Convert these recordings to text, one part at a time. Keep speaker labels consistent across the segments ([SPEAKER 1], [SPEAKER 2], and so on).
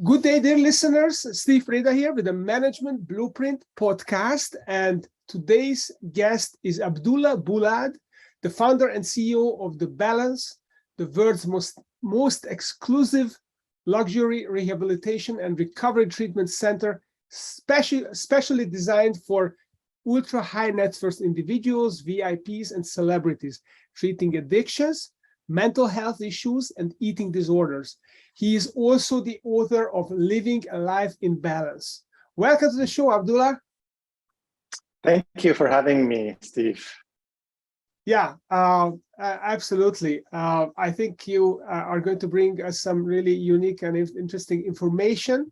[SPEAKER 1] Good day, dear listeners. Steve Reda here with the Management Blueprint podcast. And today's guest is Abdullah Boulad, the founder and CEO of The Balance, the world's most exclusive luxury rehabilitation and recovery treatment center, specially designed for ultra high net worth individuals, VIPs, and celebrities, treating addictions, mental health issues, and eating disorders. He is also the author of Living a Life in Balance. Welcome to the show, Abdullah.
[SPEAKER 2] Thank you for having me, Steve.
[SPEAKER 1] Yeah, absolutely. I think you are going to bring us some really unique and interesting information.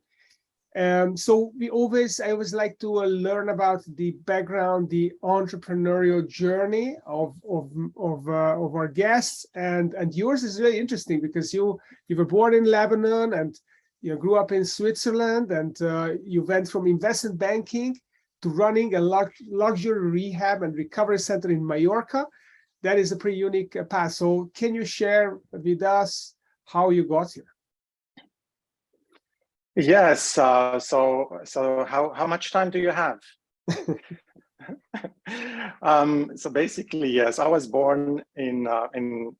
[SPEAKER 1] So I always like to learn about the background, the entrepreneurial journey of our guests, and yours is really interesting because you were born in Lebanon and you grew up in Switzerland, and you went from investment banking to running a luxury rehab and recovery center in Mallorca. That is a pretty unique path. So can you share with us how you got here?
[SPEAKER 2] Yes. So how much time do you have? So basically, yes, I was born in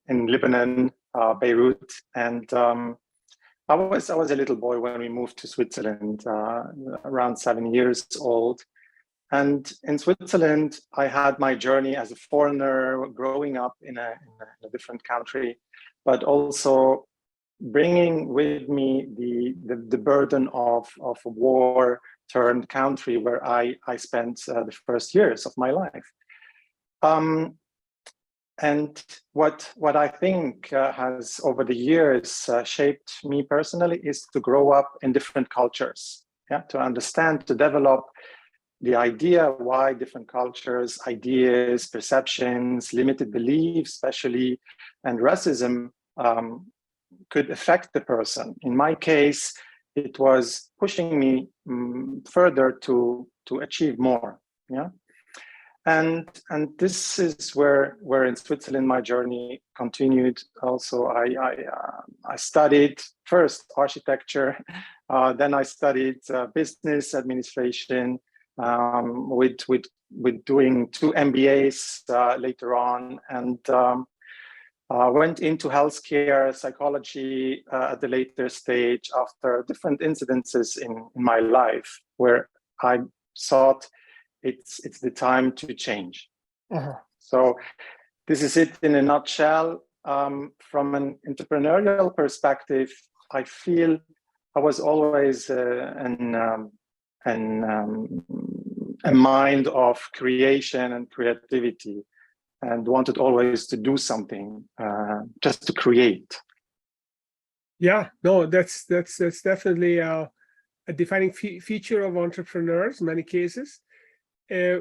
[SPEAKER 2] Lebanon, Beirut, and I was a little boy when we moved to Switzerland, around 7 years old. And in Switzerland, I had my journey as a foreigner, growing up in a different country, but also bringing with me the burden of a war-turned country where I spent the first years of my life. And what I think has over the years shaped me personally is to grow up in different cultures, to understand, to develop the idea why different cultures, ideas, perceptions, limited beliefs, especially, and racism could affect the person. In my case, it was pushing me further to achieve more. And this is where in Switzerland my journey continued. Also, I studied first architecture, then I studied business administration, with doing 2 MBAs later on, and went into healthcare, psychology at the later stage after different incidences in my life where I thought it's the time to change. So this is it in a nutshell. From an entrepreneurial perspective, I feel I was always a mind of creation and creativity, and wanted always to do something, just to create.
[SPEAKER 1] Yeah, no, that's definitely a defining feature of entrepreneurs in many cases.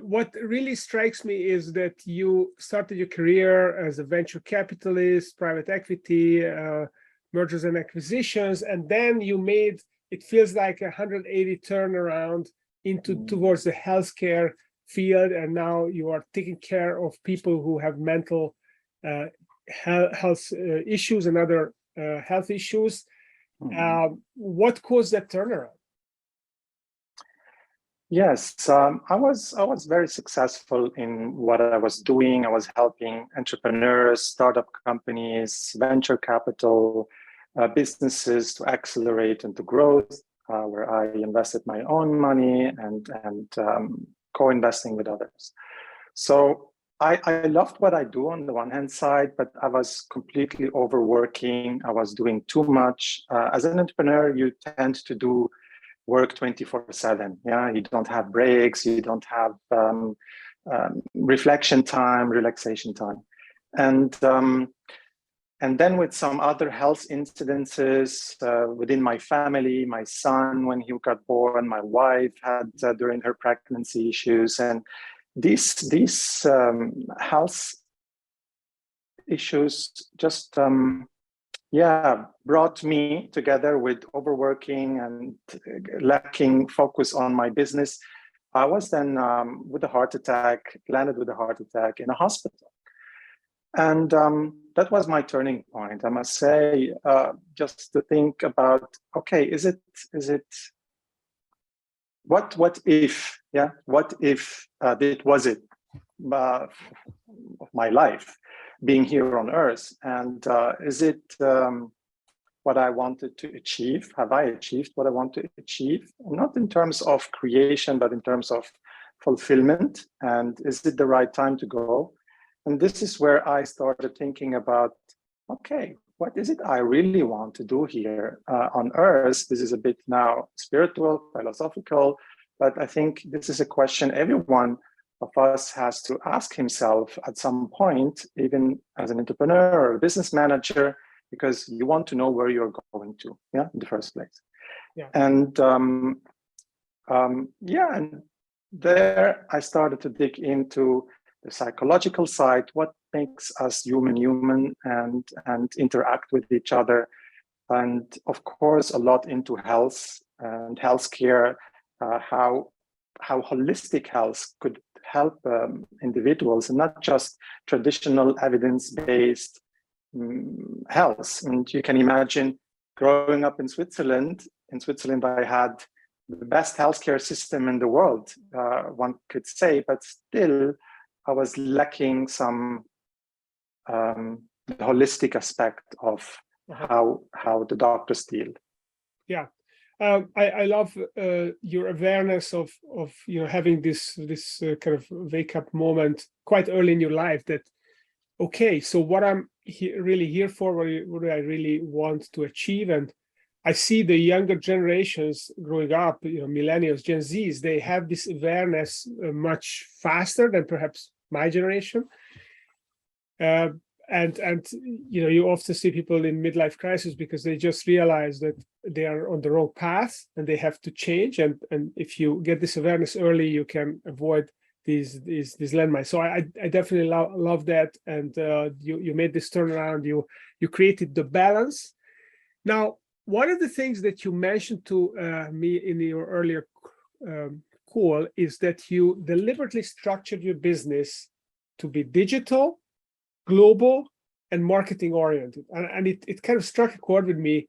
[SPEAKER 1] What really strikes me is that you started your career as a venture capitalist, private equity, mergers and acquisitions, and then you made, it feels like, a 180 turnaround towards the healthcare field, and now you are taking care of people who have mental health issues and other health issues. What caused that turnaround?
[SPEAKER 2] Yes, I was very successful in what I was doing. I was helping entrepreneurs, startup companies, venture capital, businesses to accelerate and to growth, where I invested my own money and co-investing with others. So I loved what I do on the one hand side, but I was completely overworking. I was doing too much. As an entrepreneur, you tend to do work 24/7. You don't have breaks. You don't have reflection time, relaxation time, and then with some other health incidences within my family, my son, when he got born, my wife had during her pregnancy issues, and these health issues just brought me together with overworking and lacking focus on my business. I was then landed with a heart attack in a hospital. And that was my turning point, I must say, just to think about, okay, is it what if, yeah, what if it was it of my life being here on Earth, and is it what I wanted to achieve? Have I achieved what I want to achieve? Not in terms of creation, but in terms of fulfillment. And is it the right time to go? And this is where I started thinking about, okay, what is it I really want to do here on Earth? This is a bit now spiritual, philosophical, but I think this is a question everyone of us has to ask himself at some point, even as an entrepreneur or a business manager, because you want to know where you're going to, yeah, in the first place.
[SPEAKER 1] Yeah.
[SPEAKER 2] And and there I started to dig into the psychological side, what makes us human and interact with each other. And of course, a lot into health and healthcare, how holistic health could help individuals, and not just traditional evidence-based health. And you can imagine growing up in Switzerland. In Switzerland, I had the best healthcare system in the world, one could say, but still I was lacking some holistic aspect of how the doctors deal.
[SPEAKER 1] Yeah. I love your awareness of having this kind of wake up moment quite early in your life, that okay, so what I'm really here for, what do I really want to achieve? And I see the younger generations growing up, millennials, Gen Zs, they have this awareness much faster than perhaps my generation. And you often see people in midlife crisis because they just realize that they are on the wrong path and they have to change. And if you get this awareness early, you can avoid these landmines. So I definitely love that. And you made this turnaround. You created the balance. Now, one of the things that you mentioned to me in your earlier call is that you deliberately structured your business to be digital, global, and marketing oriented. And it kind of struck a chord with me.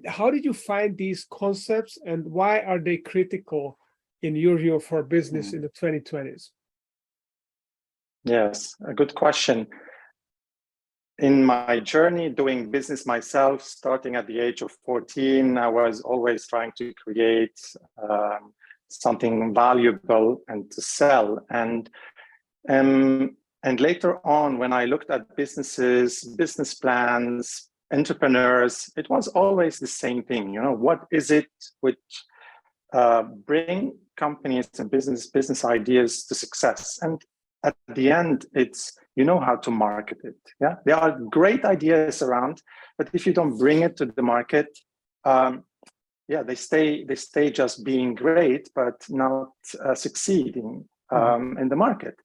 [SPEAKER 1] How did you find these concepts, and why are they critical in your view for business in the 2020s?
[SPEAKER 2] Yes, a good question. In my journey doing business myself, starting at the age of 14, I was always trying to create something valuable and to sell. And later on, when I looked at businesses, business plans, entrepreneurs, it was always the same thing. What is it which bring companies and business ideas to success? And at the end, it's how to market it. Yeah, there are great ideas around, but if you don't bring it to the market, they stay just being great, but not succeeding in the market.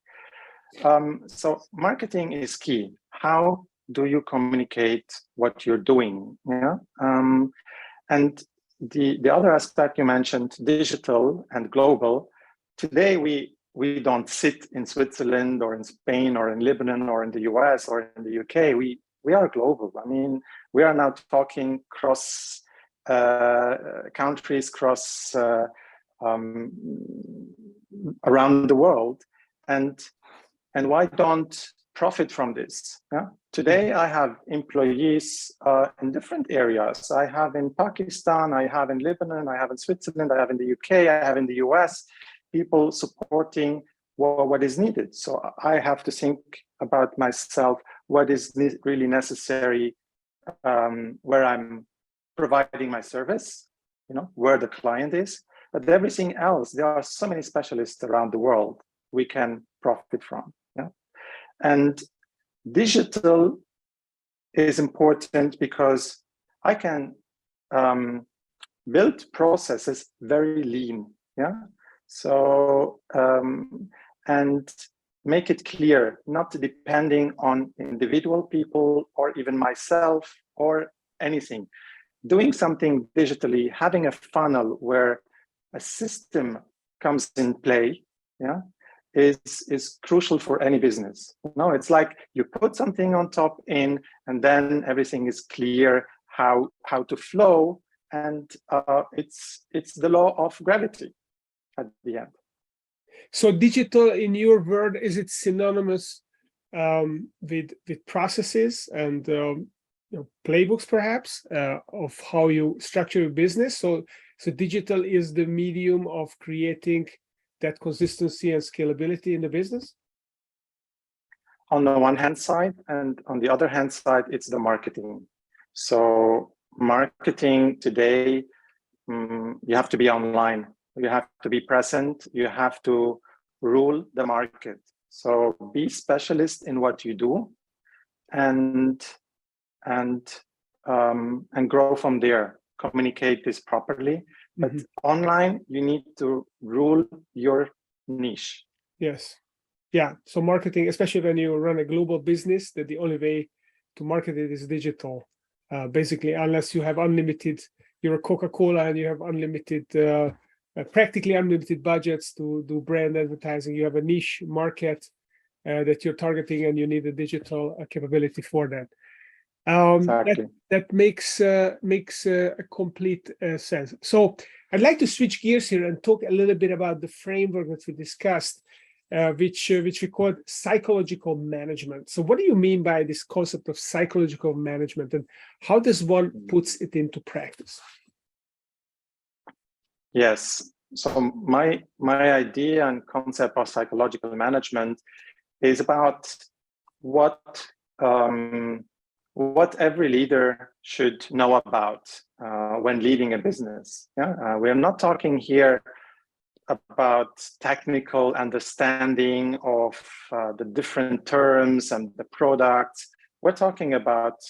[SPEAKER 2] So marketing is key. How do you communicate what you're doing? Yeah, and the other aspect you mentioned, digital and global. Today we don't sit in Switzerland or in Spain or in Lebanon or in the US or in the UK. We are global. I mean, we are now talking cross countries, cross around the world, and why don't profit from this? Yeah. Today I have employees in different areas. I have in Pakistan, I have in Lebanon, I have in Switzerland, I have in the UK, I have in the US, people supporting what is needed. So I have to think about myself, what is really necessary, where I'm providing my service, where the client is. But everything else, there are so many specialists around the world we can profit from. Yeah? And digital is important because I can build processes very lean. Yeah. So, and make it clear, not depending on individual people or even myself or anything. Doing something digitally, having a funnel where a system comes in play, yeah, is crucial for any business. No, it's like you put something on top in, and then everything is clear how to flow, and it's the law of gravity at the end.
[SPEAKER 1] So digital, in your word, is it synonymous with processes and playbooks, perhaps, of how you structure your business? So digital is the medium of creating that consistency and scalability in the business?
[SPEAKER 2] On the one hand side, and on the other hand side, it's the marketing. So marketing today, you have to be online, you have to be present, you have to rule the market. So be specialist in what you do, and grow from there. Communicate this properly. But online, you need to rule your niche.
[SPEAKER 1] Yes. Yeah. So marketing, especially when you run a global business, that the only way to market it is digital. Basically, unless you have unlimited, you're a Coca-Cola and you have unlimited, practically unlimited budgets to do brand advertising. You have a niche market that you're targeting, and you need a digital capability for that.
[SPEAKER 2] Exactly.
[SPEAKER 1] That makes a complete sense. So I'd like to switch gears here and talk a little bit about the framework that we discussed, which we call psychological management. So what do you mean by this concept of psychological management, and how does one puts it into practice?
[SPEAKER 2] Yes. So my idea and concept of psychological management is about what every leader should know about when leading a business. Yeah, we're not talking here about technical understanding of the different terms and the products. We're talking about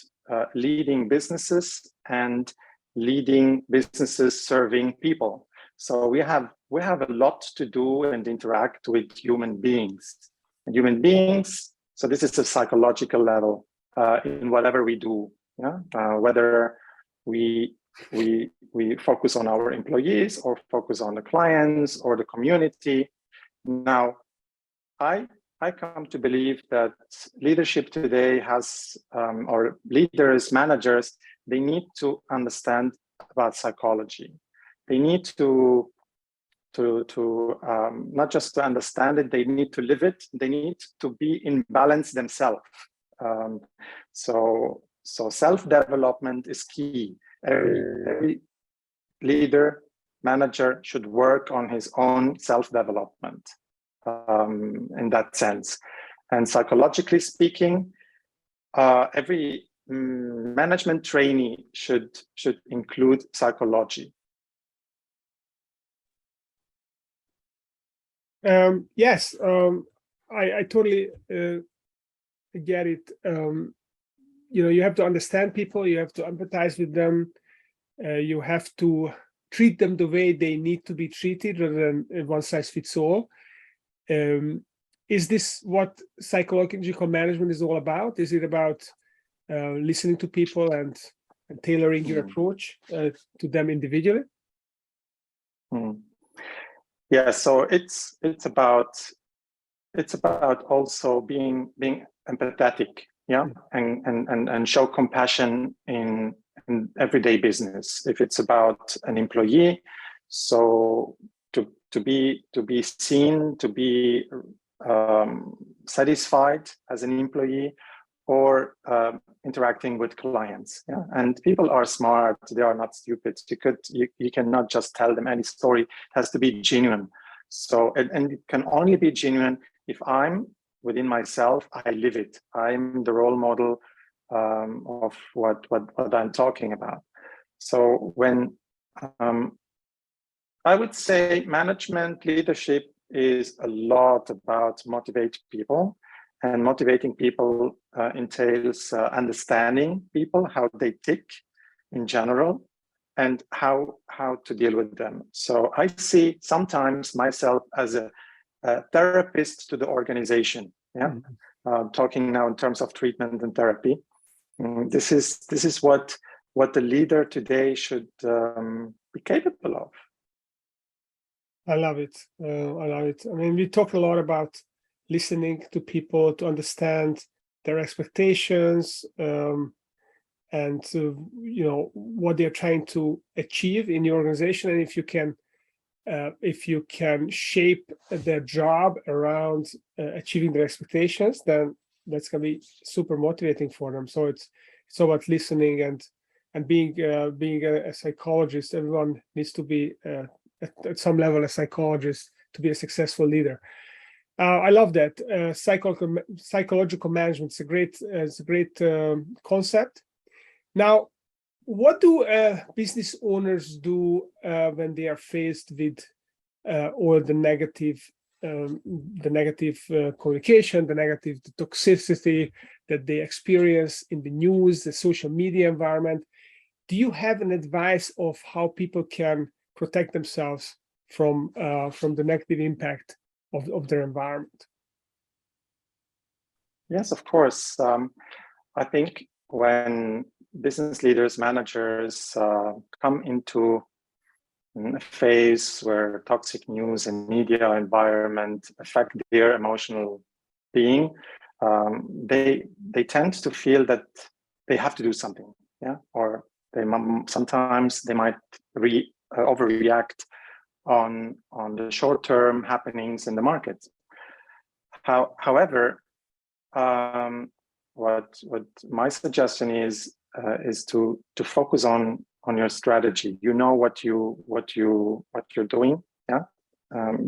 [SPEAKER 2] leading businesses and leading businesses serving people. So we have a lot to do and interact with human beings. And human beings. So this is a psychological level in whatever we do. Yeah, whether we focus on our employees or focus on the clients or the community. Now, I come to believe that leadership today has, or leaders, managers, they need to understand about psychology. They need to not just to understand it, they need to live it. They need to be in balance themselves. So self-development is key. Every leader, manager should work on his own self-development in that sense. And psychologically speaking, every management trainee should include psychology.
[SPEAKER 1] Yes, I totally get it. You have to understand people, you have to empathize with them, you have to treat them the way they need to be treated rather than one size fits all. Is this what psychological management is all about? Is it about listening to people and tailoring your approach to them individually?
[SPEAKER 2] Yeah, so it's about also being empathetic, yeah, and show compassion in everyday business. If it's about an employee, so to be seen, to be satisfied as an employee, or interacting with clients. Yeah, and people are smart; they are not stupid. You cannot just tell them any story. It has to be genuine. So and it can only be genuine if I'm within myself. I live it. I'm the role model of what I'm talking about. So when I would say management leadership is a lot about motivate people. And motivating people entails understanding people, how they tick in general, and how to deal with them. So I see sometimes myself as a therapist to the organization. Yeah, talking now in terms of treatment and therapy. This is what the leader today should be capable of.
[SPEAKER 1] I love it. I love it. I mean, we talk a lot about listening to people to understand their expectations, and what they're trying to achieve in your organization, and if you can shape their job around achieving their expectations, then that's going to be super motivating for them. So it's about listening and being a psychologist. Everyone needs to be at some level a psychologist to be a successful leader. I love that. Psychological management is a great concept. Now, what do business owners do when they are faced with all the negative communication, the toxicity that they experience in the news, the social media environment? Do you have an advice of how people can protect themselves from the negative impact of their environment?
[SPEAKER 2] Yes, of course. I think when business leaders, managers come into a phase where toxic news and media environment affect their emotional being, they tend to feel that they have to do something, or sometimes they might overreact on the short-term happenings in the market. However, what my suggestion is to focus on your strategy. You know what you're doing.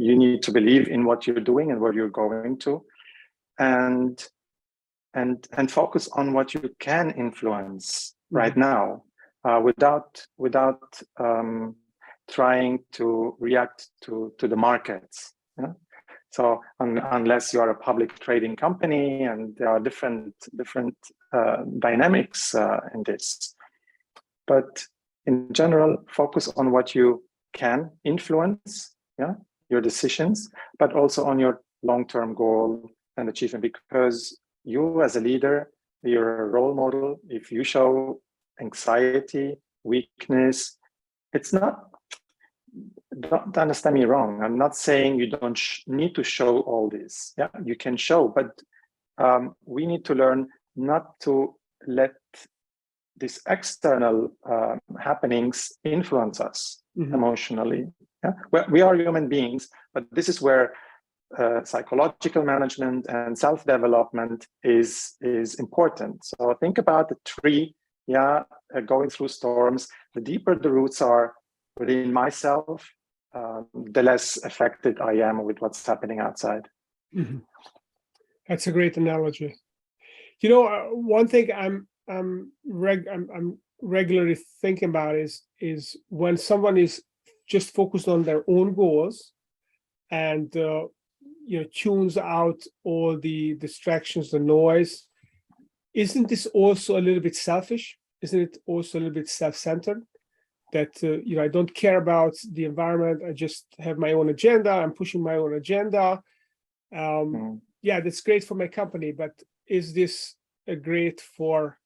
[SPEAKER 2] You need to believe in what you're doing and where you're going to, and focus on what you can influence right now, without trying to react to the markets. So unless you are a public trading company, and there are different dynamics in this, but in general, focus on what you can influence, your decisions, but also on your long-term goal and achievement. Because you, as a leader, you're a role model. If you show anxiety, weakness, it's not. Don't understand me wrong. I'm not saying you don't need to show all this. Yeah, you can show, but we need to learn not to let these external happenings influence us emotionally. Yeah, we are human beings, but this is where psychological management and self-development is important. So think about the tree, going through storms. The deeper the roots are within myself, the less affected I am with what's happening outside.
[SPEAKER 1] That's a great analogy. One thing I'm regularly thinking about is when someone is just focused on their own goals and tunes out all the distractions, the noise. Isn't this also a little bit selfish? Isn't it also a little bit self-centered? That I don't care about the environment. I just have my own agenda. I'm pushing my own agenda. Yeah, that's great for my company, but is this great for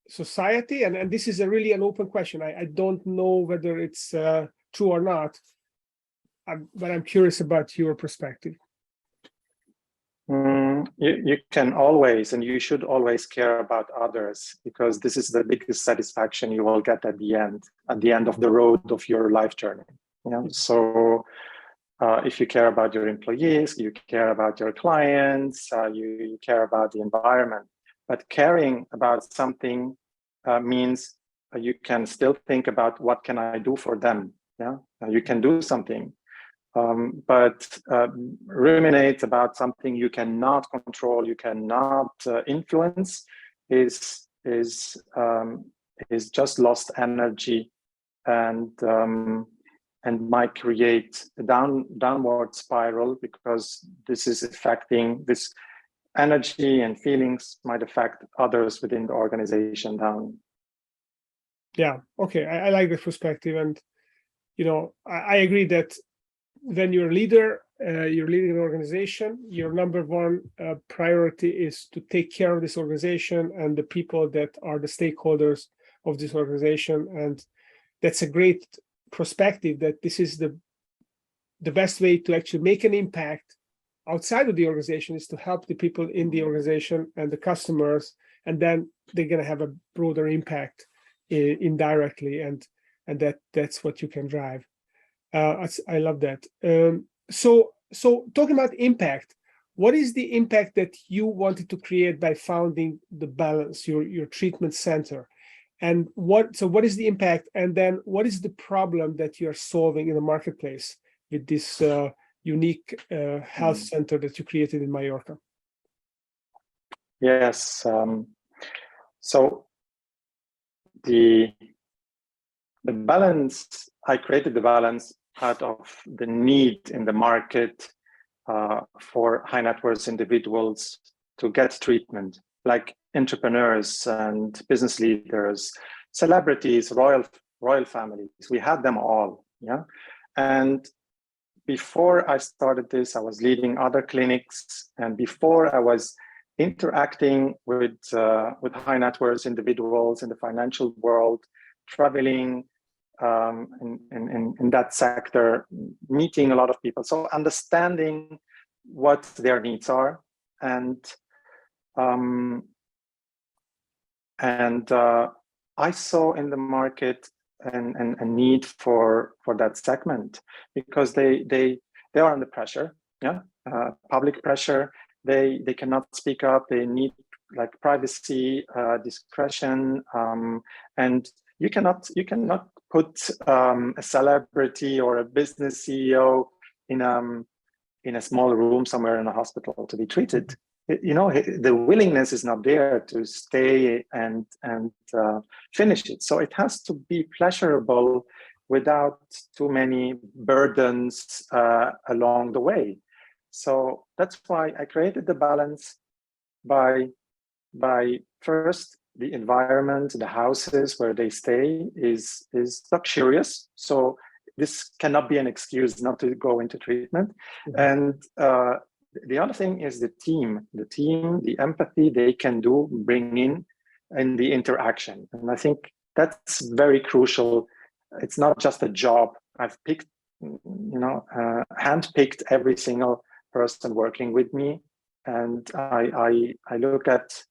[SPEAKER 1] society? And this is really an open question. I don't know whether it's true or not, but I'm curious about your perspective.
[SPEAKER 2] You can always, and you should always care about others, because this is the biggest satisfaction you will get at the end of the road of your life journey. So if you care about your employees, you care about your clients, you care about the environment. But caring about something means you can still think about what can I do for them. You can do something. But ruminate about something you cannot control, you cannot influence, is just lost energy, and might create a downward spiral, because this is affecting this energy and feelings might affect others within the organization down.
[SPEAKER 1] Yeah, okay, I like the perspective, and I agree that when you're a leader, you're leading an organization, your number one priority is to take care of this organization and the people that are the stakeholders of this organization. And that's a great perspective, that this is the the best way to actually make an impact outside of the organization is to help the people in the organization and the customers, and then they're going to have a broader impact indirectly, and that's what you can drive. I love that. So talking about impact, what is the impact that you wanted to create by founding the Balance, your treatment center? And what is the impact? And then what is the problem that you're solving in the marketplace with this unique health center that you created in Mallorca?
[SPEAKER 2] Yes. So the Balance, I created the Balance out of the need in the market for high net worth individuals to get treatment, like entrepreneurs and business leaders, celebrities, royal families. We had them all, yeah. And before I started this, I was leading other clinics, and before I was interacting with high net worth individuals in the financial world, traveling in that sector, meeting a lot of people, so understanding what their needs are, and I saw in the market a need for that segment, because they are under pressure, yeah, public pressure. They cannot speak up. They need like privacy, discretion, and you cannot put a celebrity or a business CEO in a small room somewhere in a hospital to be treated. You know, the willingness is not there to stay and finish it. So it has to be pleasurable without too many burdens along the way. So that's why I created the Balance by first, the environment, the houses where they stay is luxurious. So this cannot be an excuse not to go into treatment. Mm-hmm. And the other thing is the team, the empathy they can bring in, and the interaction. And I think that's very crucial. It's not just a job. I've picked, handpicked every single person working with me, and I look at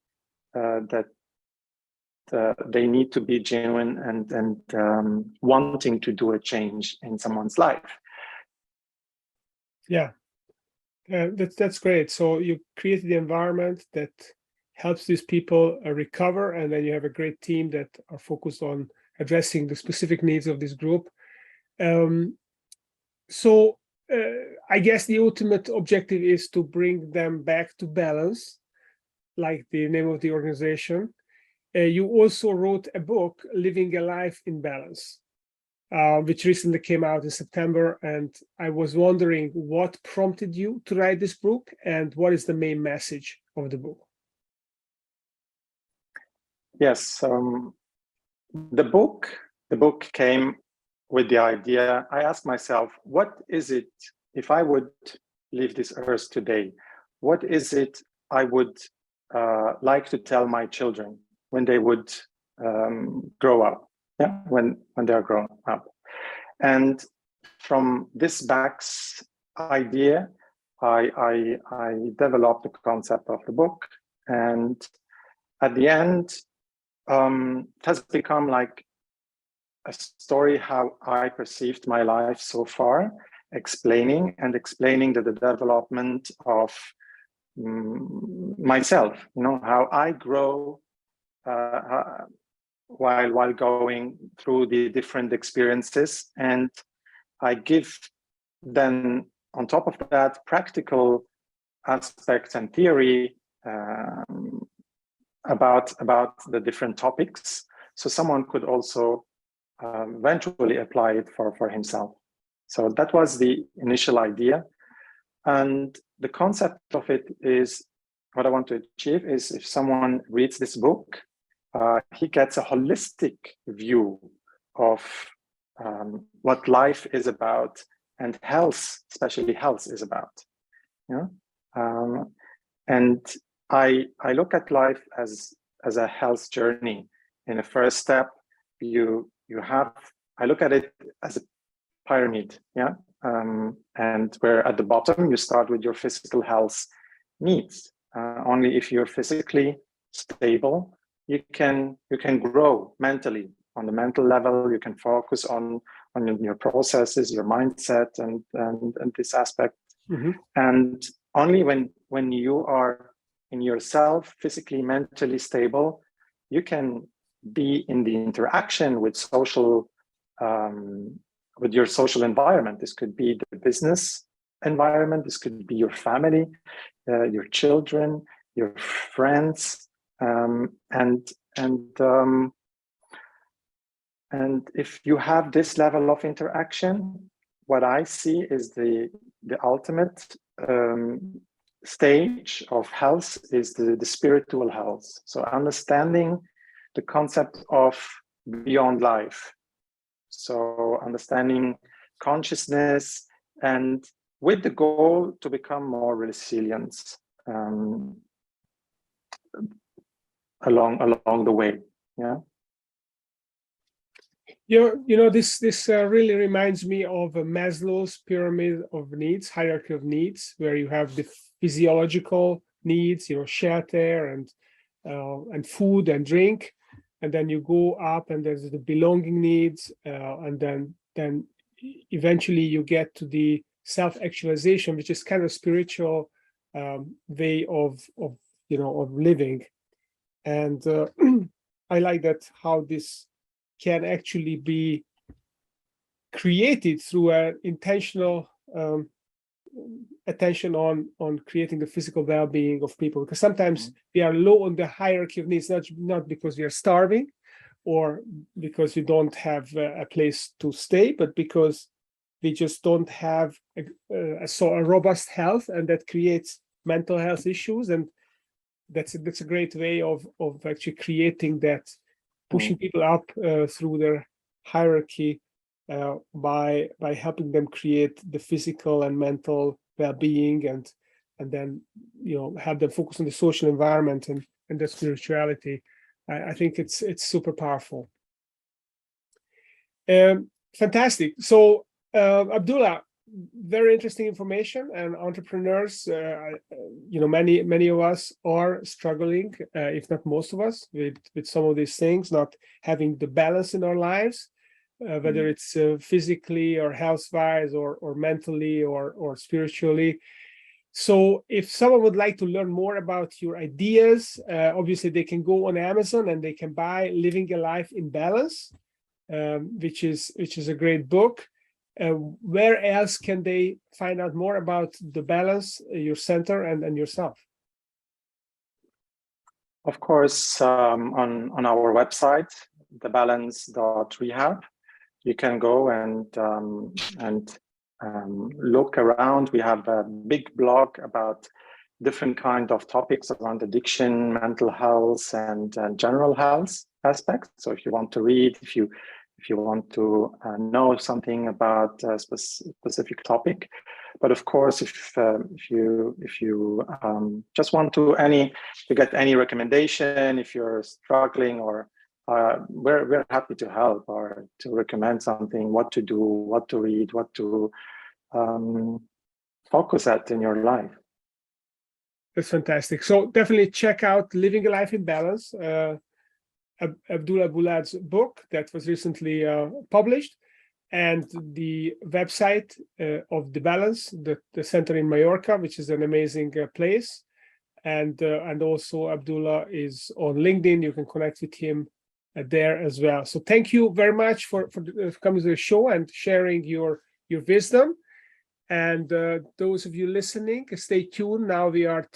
[SPEAKER 2] that they need to be genuine and wanting to do a change in someone's life.
[SPEAKER 1] Yeah, that's great. So you created the environment that helps these people recover, and then you have a great team that are focused on addressing the specific needs of this group. So I guess the ultimate objective is to bring them back to balance, like the name of the organization. You also wrote a book, Living a Life in Balance, which recently came out in September. And I was wondering what prompted you to write this book, and what is the main message of the book?
[SPEAKER 2] Yes, the book came with the idea. I asked myself, what is it, if I would leave this earth today, what is it I would like to tell my children when they would grow up, yeah, when they are grown up? And from this back's idea, I developed the concept of the book, and at the end, it has become like a story how I perceived my life so far, explaining the development of myself, how I grow while going through the different experiences. And I give then, on top of that, practical aspects and theory about the different topics, so someone could also eventually apply it for himself. So that was the initial idea. And the concept of it is, what I want to achieve is, if someone reads this book, he gets a holistic view of what life is about, and health, especially health, is about. And I look at life as a health journey. In the first step, I look at it as a pyramid. Yeah, and where at the bottom you start with your physical health needs. Only if you're physically stable, you can grow mentally. On the mental level, you can focus on your processes, your mindset, and this aspect.
[SPEAKER 1] Mm-hmm.
[SPEAKER 2] And only when you are in yourself, physically, mentally stable, you can be in the interaction with social, with your social environment. This could be the business environment. This could be your family, your children, your friends, and if you have this level of interaction, what I see is the ultimate stage of health is the spiritual health. So understanding the concept of beyond life. So understanding consciousness, and with the goal to become more resilient along the way. Yeah.
[SPEAKER 1] This really reminds me of Maslow's pyramid of needs, hierarchy of needs, where you have the physiological needs, shelter and food and drink, and then you go up, and there's the belonging needs, and then eventually you get to the self-actualization, which is kind of spiritual way of living, and I like that how this can actually be created through an intentional attention on creating the physical well-being of people, because sometimes we are low on the hierarchy of needs, not because we are starving or because we don't have a place to stay, but because we just don't have a robust health, and that creates mental health issues. And that's a great way of actually creating that, pushing people up through their hierarchy by helping them create the physical and mental well-being, and then have them focus on the social environment and the spirituality. I think it's super powerful. Fantastic. So Abdullah, very interesting information, and entrepreneurs, many of us are struggling, if not most of us, with some of these things, not having the balance in our lives, whether it's physically or health-wise or mentally or spiritually. So if someone would like to learn more about your ideas, obviously they can go on Amazon and they can buy Living a Life in Balance, which is a great book. Where else can they find out more about the balance, your center, and yourself?
[SPEAKER 2] Of course, on our website, thebalance.rehab, you can go and look around. We have a big blog about different kind of topics around addiction, mental health, and general health aspects. So if you want to read, if you want to know something about a specific topic, but of course, if you just want to get any recommendation, if you're struggling, or we're happy to help or to recommend something, what to do, what to read, what to focus at in your life.
[SPEAKER 1] That's fantastic. So definitely check out Living a Life in Balance, Abdullah Boulad's book that was recently published, and the website of The Balance, the center in Mallorca, which is an amazing place. And also Abdullah is on LinkedIn. You can connect with him there as well. So thank you very much for coming to the show and sharing your wisdom. And those of you listening, stay tuned. Now we are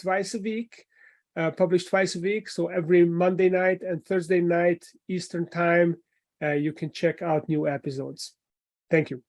[SPEAKER 1] published twice a week. So every Monday night and Thursday night Eastern time, you can check out new episodes. Thank you.